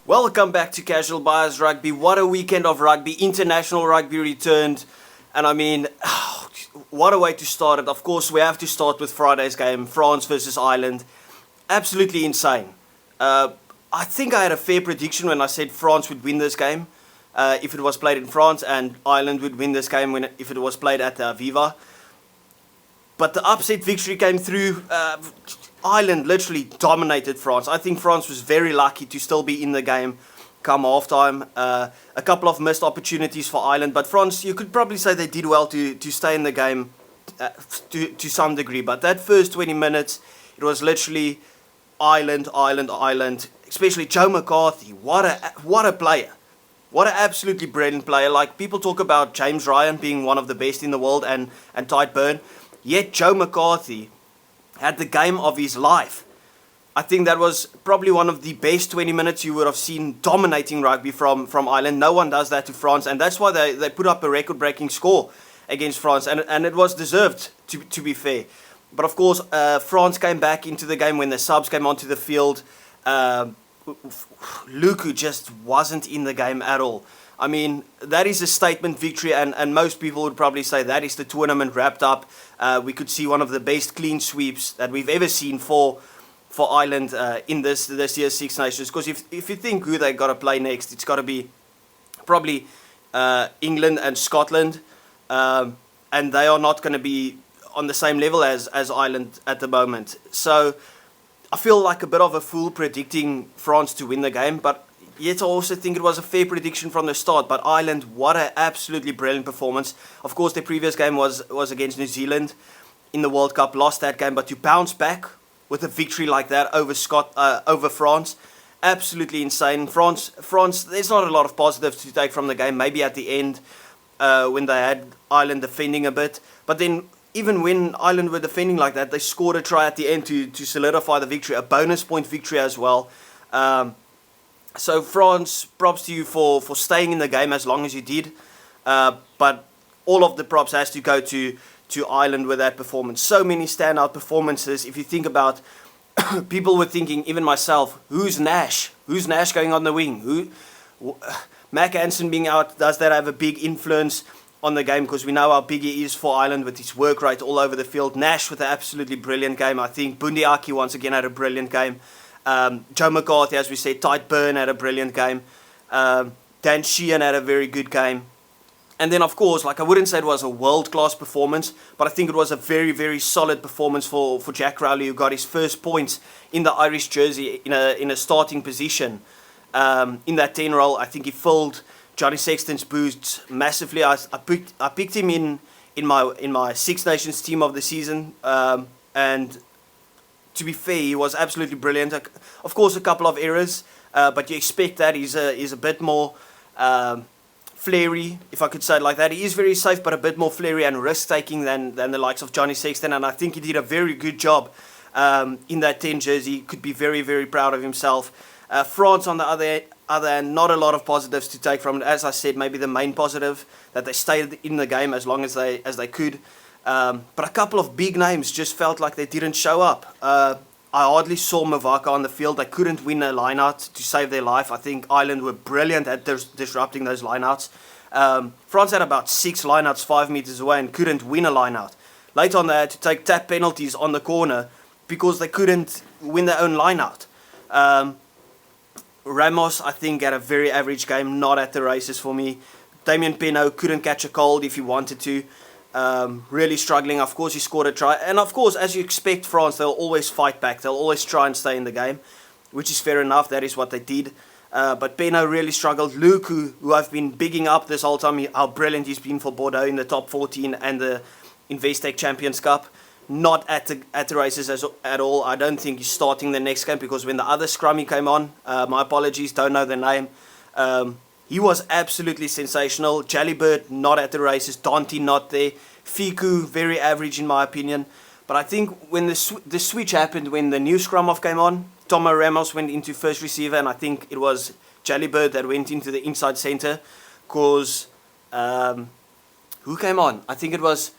Welcome back to Casual Bias Rugby. What a weekend of rugby. International rugby returned. And I mean, what a way to start it. Of course, we have to start with Friday's game, France versus Ireland. Absolutely insane. I think I had a fair prediction when I said France would win this game if it was played in France, and Ireland would win this game if it was played at the Aviva. But the upset victory came through. Ireland literally dominated France. I think France was very lucky to still be in the game come halftime. A couple of missed opportunities for Ireland, but France, you could probably say they did well to stay in the game to some degree. But that first 20 minutes, it was literally Ireland, especially Joe McCarthy. What a player. What an absolutely brilliant player. Like, people talk about James Ryan being one of the best in the world and Tide Burn. Yet Joe McCarthy had the game of his life. I think that was probably one of the best 20 minutes you would have seen dominating rugby from Ireland. No one does that to France, and that's why they put up a record-breaking score against France, and it was deserved, to be fair. But of course, France came back into the game when the subs came onto the field. Luku just wasn't in the game at all. I mean, that is a statement victory, and most people would probably say that is the tournament wrapped up. We could see one of the best clean sweeps that we've ever seen for Ireland in this year's Six Nations. Because if you think who they got to play next, it's got to be probably England and Scotland, and they are not going to be on the same level as Ireland at the moment. So I feel like a bit of a fool predicting France to win the game, but yet I also think it was a fair prediction from the start. But Ireland, what an absolutely brilliant performance. Of course, their previous game was against New Zealand in the World Cup, lost that game, but to bounce back with a victory like that over France, absolutely insane. France, there's not a lot of positives to take from the game, maybe at the end when they had Ireland defending a bit. But then even when Ireland were defending like that, they scored a try at the end to solidify the victory, a bonus point victory as well. So France, props to you for staying in the game as long as you did. But all of the props has to go to Ireland with that performance. So many standout performances. If you think about, people were thinking, even myself, who's Nash? Who's Nash going on the wing? Mac Hansen being out, does that have a big influence on the game? Because we know how big he is for Ireland with his work rate all over the field. Nash with an absolutely brilliant game. I think Bundiaki once again had a brilliant game. Joe McCarthy, as we said, Tide Burn had a brilliant game. Dan Sheehan had a very good game. And then, of course, like, I wouldn't say it was a world-class performance, but I think it was a very, very solid performance for Jack Rowley, who got his first points in the Irish jersey in a starting position. In that 10 role, I think he filled Johnny Sexton's boots massively. I picked him in my Six Nations team of the season, and to be fair, he was absolutely brilliant. Of course, a couple of errors, but you expect that. He's a bit more flary, if I could say it like that. He is very safe, but a bit more flary and risk-taking than the likes of Johnny Sexton, and I think he did a very good job in that 10 jersey. Could be very, very proud of himself. France, on the other hand, not a lot of positives to take from it. As I said, maybe the main positive, that they stayed in the game as long as they could. But a couple of big names just felt like they didn't show up. I hardly saw Mavaka on the field. They couldn't win a line-out to save their life. I think Ireland were brilliant at disrupting those line-outs. France had about 6 line-outs 5 meters away and couldn't win a line-out. Later on, they had to take tap penalties on the corner because they couldn't win their own line-out. Ramos, I think, had a very average game, not at the races for me. Damien Penaud couldn't catch a cold if he wanted to. Really struggling. Of course, he scored a try, and of course, as you expect, France, they'll always fight back. They'll always try and stay in the game, which is fair enough. That is what they did. But Penaud really struggled. Luke, who I've been bigging up this whole time, how brilliant he's been for Bordeaux in the top 14 and the Investec Champions Cup, not at the races at all. I don't think he's starting the next game, because when the other scrummy came on, my apologies, don't know the name, he was absolutely sensational. Jalibert not at the races, Dante not there, Fiku very average in my opinion. But I think when the switch happened, when the new scrum off came on, Tomo Ramos went into first receiver, and I think it was Jalibert that went into the inside centre, because who came on? I think it was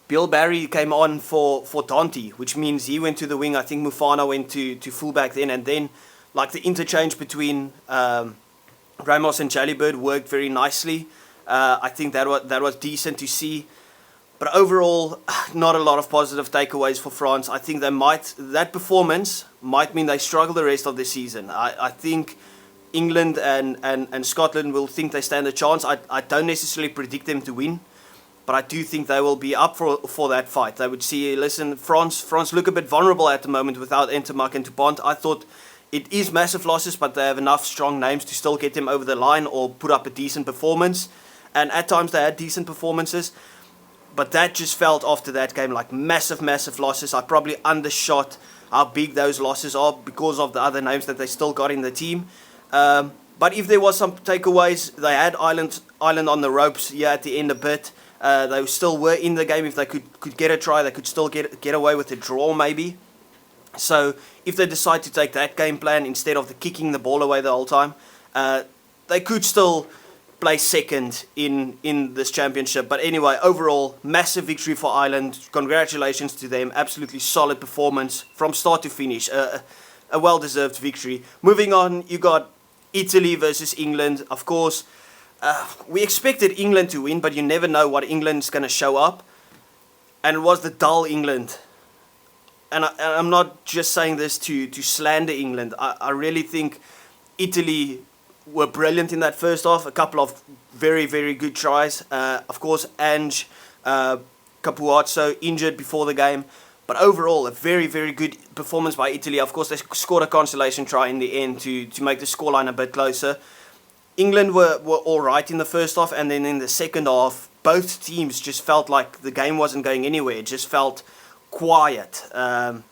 Bill Barry came on for Dante, which means he went to the wing. I think Mufana went to fullback then, and then like the interchange between Ramos and Jalibert worked very nicely. I think that was decent to see. But overall, not a lot of positive takeaways for France. I think that performance might mean they struggle the rest of the season. I think England and Scotland will think they stand a chance. I don't necessarily predict them to win, but I do think they will be up for that fight. They would see, listen, France look a bit vulnerable at the moment without Entermark and Dupont. I thought it is massive losses, but they have enough strong names to still get them over the line or put up a decent performance. And at times they had decent performances. But that just felt after that game like massive losses. I probably undershot how big those losses are because of the other names that they still got in the team. But if there was some takeaways, they had Ireland on the ropes here at the end a bit. They still were in the game. If they could get a try, they could still get away with a draw maybe. So if they decide to take that game plan instead of the kicking the ball away the whole time, they could still play second in this championship. But anyway, overall, massive victory for Ireland. Congratulations to them. Absolutely solid performance from start to finish. A well-deserved victory. Moving on, you got Italy versus England. Of course, we expected England to win, but you never know what England's going to show up. And it was the dull England. And I'm not just saying this to slander England. I really think Italy were brilliant in that first half. A couple of very good tries. Of course, Ange Capuozzo injured before the game. But overall, a very good performance by Italy. Of course, they scored a consolation try in the end to make the scoreline a bit closer. England were all right in the first half, and then in the second half, both teams just felt like the game wasn't going anywhere. It just felt quiet. I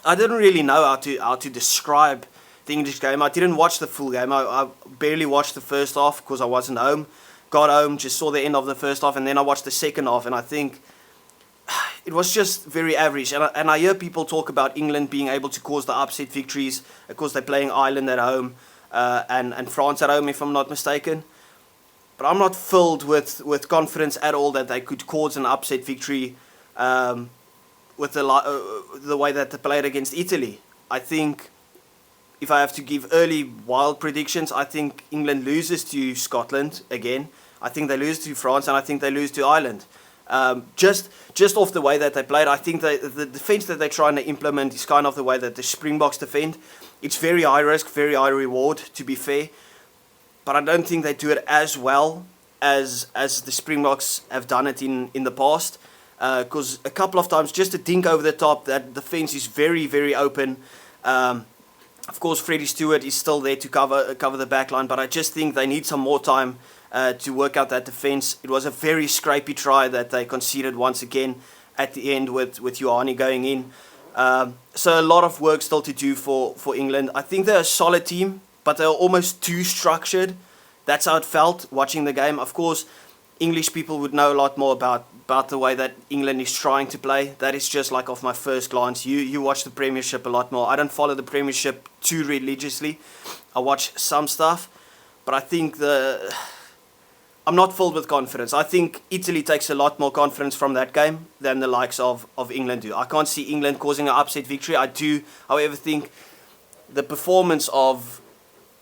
didn't really know how to describe the English game. I didn't watch the full game. I barely watched the first half because I wasn't home. Got home, just saw the end of the first half, and then I watched the second half, and I think it was just very average. And I hear people talk about England being able to cause the upset victories. Of course, they're playing Ireland at home and France at home, if I'm not mistaken. But I'm not filled with confidence at all that they could cause an upset victory with the way that they played against Italy. I think if I have to give early wild predictions, I think England loses to Scotland again. I think they lose to France, and I think they lose to Ireland. Just off the way that they played, I think the defence that they're trying to implement is kind of the way that the Springboks defend. It's very high risk, very high reward, to be fair. But I don't think they do it as well as the Springboks have done it in the past. Because a couple of times, just a dink over the top, that defence is very open. Of course, Freddie Stewart is still there to cover the back line, but I just think they need some more time to work out that defence. It was a very scrapey try that they conceded once again at the end with Ioane going in. So a lot of work still to do for England. I think they're a solid team, but they're almost too structured. That's how it felt watching the game. Of course, English people would know a lot more about the way that England is trying to play. That is just like off my first glance. You watch the Premiership a lot more. I don't follow the Premiership too religiously. I watch some stuff, but I think I'm not filled with confidence. I think Italy takes a lot more confidence from that game than the likes of England do. I can't see England causing an upset victory. I do, however, think the performance of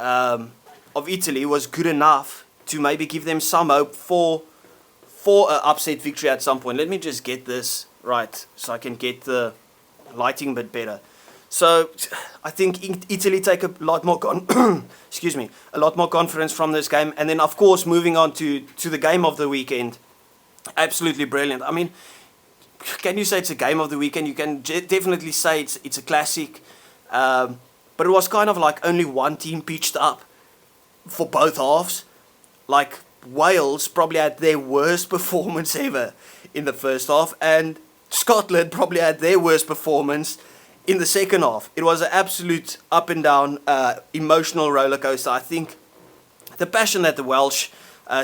Italy was good enough to maybe give them some hope for an upset victory at some point. Let me just get this right so I can get the lighting a bit better. So I think Italy take a lot more a lot more confidence from this game. And then, of course, moving on to the game of the weekend, absolutely brilliant. I mean, can you say it's a game of the weekend? You can definitely say it's a classic. But it was kind of like only one team pitched up for both halves. Like Wales probably had their worst performance ever in the first half, and Scotland probably had their worst performance in the second half. It was an absolute up and down emotional roller coaster. I think the passion that the Welsh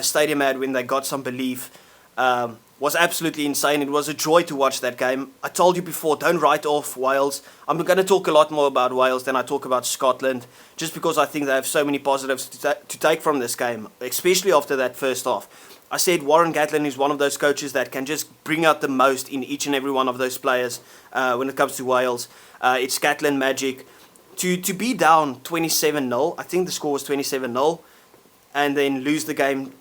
stadium had when they got some belief was absolutely insane. It was a joy to watch that game. I told you before, don't write off Wales. I'm going to talk a lot more about Wales than I talk about Scotland, just because I think they have so many positives to take from this game, especially after that first half. I said Warren Gatland is one of those coaches that can just bring out the most in each and every one of those players when it comes to Wales. It's Gatland magic. To be down 27-0, I think the score was 27-0, and then lose the game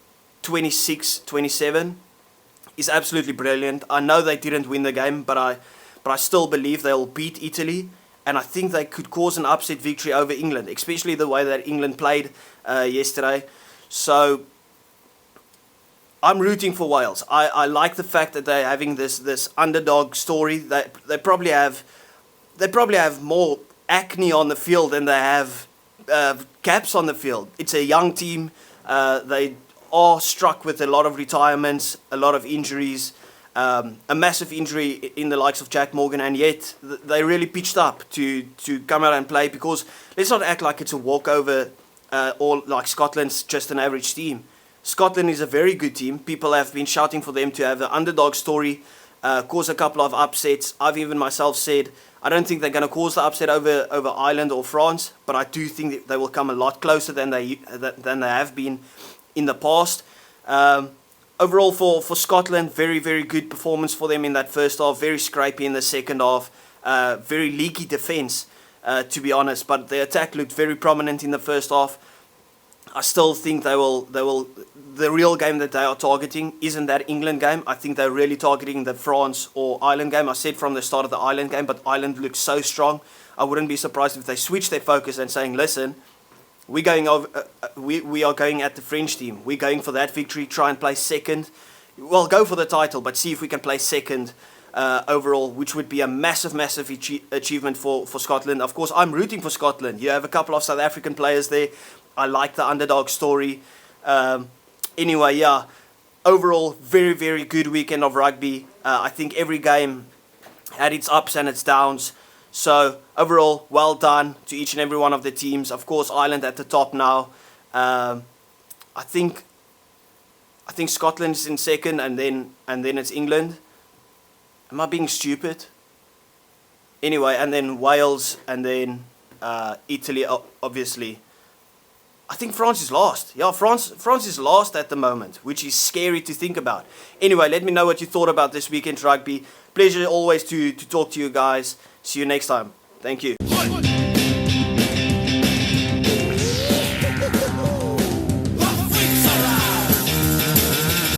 26-27 is absolutely brilliant. I know they didn't win the game, but I still believe they'll beat Italy, and I think they could cause an upset victory over England, especially the way that England played yesterday. So I'm rooting for Wales. I like the fact that they're having this underdog story. They probably have more acne on the field than they have caps on the field. It's a young team. They are struck with a lot of retirements, a lot of injuries, a massive injury in the likes of Jack Morgan, and yet they really pitched up to come out and play, because let's not act like it's a walkover or like Scotland's just an average team. Scotland is a very good team. People have been shouting for them to have an underdog story, cause a couple of upsets. I've even myself said I don't think they're going to cause the upset over Ireland or France, but I do think that they will come a lot closer than they have been in the past. Overall for Scotland, very, very good performance for them in that first half. Very scrapey in the second half. Very leaky defence, to be honest. But the attack looked very prominent in the first half. I still think they will. The real game that they are targeting isn't that England game. I think they're really targeting the France or Ireland game. I said from the start of the Ireland game, but Ireland looks so strong. I wouldn't be surprised if they switch their focus and saying, listen, we are going at the French team. We're going for that victory. Try and play second. Well, go for the title, but see if we can play second overall, which would be a massive, massive achievement for Scotland. Of course, I'm rooting for Scotland. You have a couple of South African players there. I like the underdog story. Anyway, yeah, overall, very, very good weekend of rugby. I think every game had its ups and its downs. So overall, well done to each and every one of the teams. Of course, Ireland at the top now. I think Scotland is in second, and then it's England. Am I being stupid? Anyway, and then Wales, and then Italy, obviously. I think France is last. Yeah, France is last at the moment, which is scary to think about. Anyway, let me know what you thought about this weekend's rugby. Pleasure always to talk to you guys. See you next time. Thank you.